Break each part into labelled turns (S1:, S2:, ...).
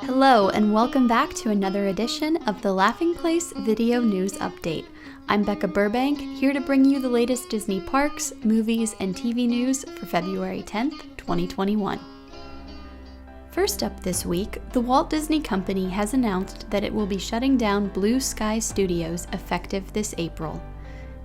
S1: Hello and welcome back to another edition of the Laughing Place Video News Update. I'm Becca Burbank, here to bring you the latest Disney parks, movies, and TV news for February 10th, 2021. First up this week, the Walt Disney Company has announced that it will be shutting down Blue Sky Studios effective this April.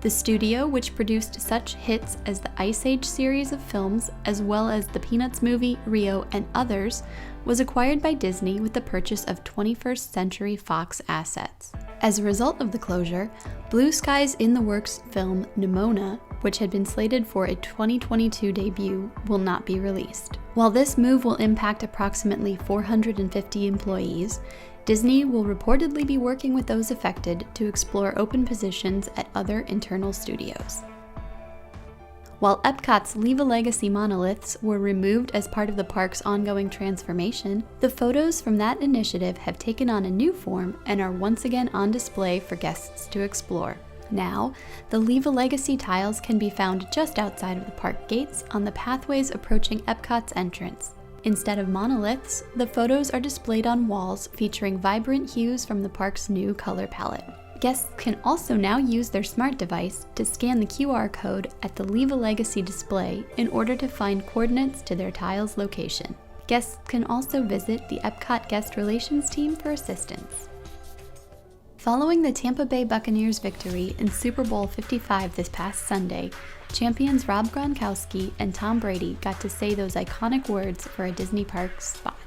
S1: The studio, which produced such hits as the Ice Age series of films, as well as the Peanuts movie, Rio, and others, was acquired by Disney with the purchase of 21st Century Fox assets. As a result of the closure, Blue Sky's in-the-works film Nimona, which had been slated for a 2022 debut, will not be released. While this move will impact approximately 450 employees, Disney will reportedly be working with those affected to explore open positions at other internal studios. While EPCOT's Leave a Legacy monoliths were removed as part of the park's ongoing transformation, the photos from that initiative have taken on a new form and are once again on display for guests to explore. Now, the Leave a Legacy tiles can be found just outside of the park gates on the pathways approaching EPCOT's entrance. Instead of monoliths, the photos are displayed on walls featuring vibrant hues from the park's new color palette. Guests can also now use their smart device to scan the QR code at the Leave a Legacy display in order to find coordinates to their tile's location. Guests can also visit the EPCOT Guest Relations team for assistance. Following the Tampa Bay Buccaneers' victory in Super Bowl 55 this past Sunday, champions Rob Gronkowski and Tom Brady got to say those iconic words for a Disney park spot.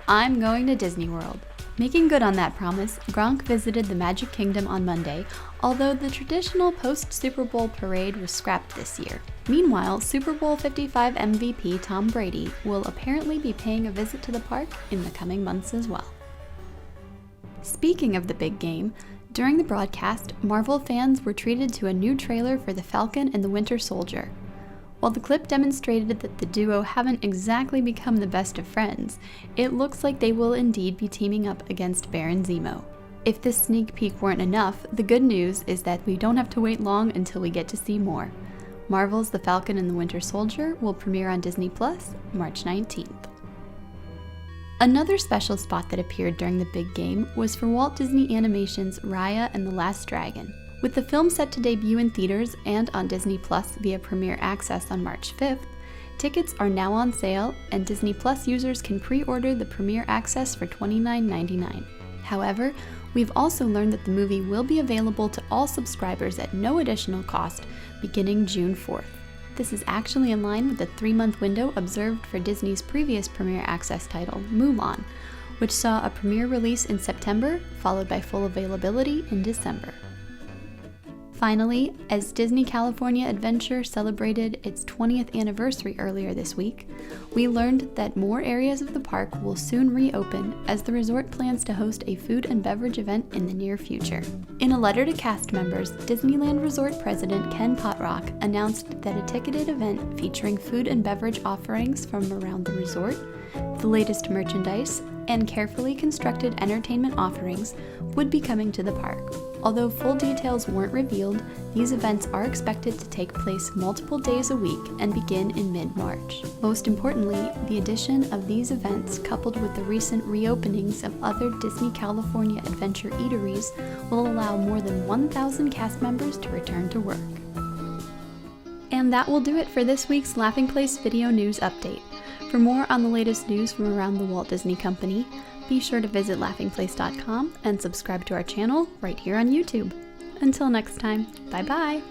S1: "I'm going to Disney World." Making good on that promise, Gronk visited the Magic Kingdom on Monday, although the traditional post-Super Bowl parade was scrapped this year. Meanwhile, Super Bowl 55 MVP Tom Brady will apparently be paying a visit to the park in the coming months as well. Speaking of the big game, during the broadcast, Marvel fans were treated to a new trailer for the Falcon and the Winter Soldier. While the clip demonstrated that the duo haven't exactly become the best of friends, it looks like they will indeed be teaming up against Baron Zemo. If this sneak peek weren't enough, the good news is that we don't have to wait long until we get to see more. Marvel's The Falcon and the Winter Soldier will premiere on Disney Plus March 19th. Another special spot that appeared during the big game was for Walt Disney Animation's Raya and the Last Dragon. With the film set to debut in theaters and on Disney Plus via Premier Access on March 5th, tickets are now on sale and Disney Plus users can pre-order the Premier Access for $29.99. However, we've also learned that the movie will be available to all subscribers at no additional cost beginning June 4th. This is actually in line with the 3-month window observed for Disney's previous Premier Access title, Mulan, which saw a premiere release in September, followed by full availability in December. Finally, as Disney California Adventure celebrated its 20th anniversary earlier this week, we learned that more areas of the park will soon reopen as the resort plans to host a food and beverage event in the near future. In a letter to cast members, Disneyland Resort President Ken Potrock announced that a ticketed event featuring food and beverage offerings from around the resort, the latest merchandise, and carefully constructed entertainment offerings would be coming to the park. Although full details weren't revealed, these events are expected to take place multiple days a week and begin in mid-March. Most importantly, the addition of these events, coupled with the recent reopenings of other Disney California Adventure eateries, will allow more than 1,000 cast members to return to work. And that will do it for this week's Laughing Place Video News Update. For more on the latest news from around the Walt Disney Company, be sure to visit laughingplace.com and subscribe to our channel right here on YouTube. Until next time, bye-bye!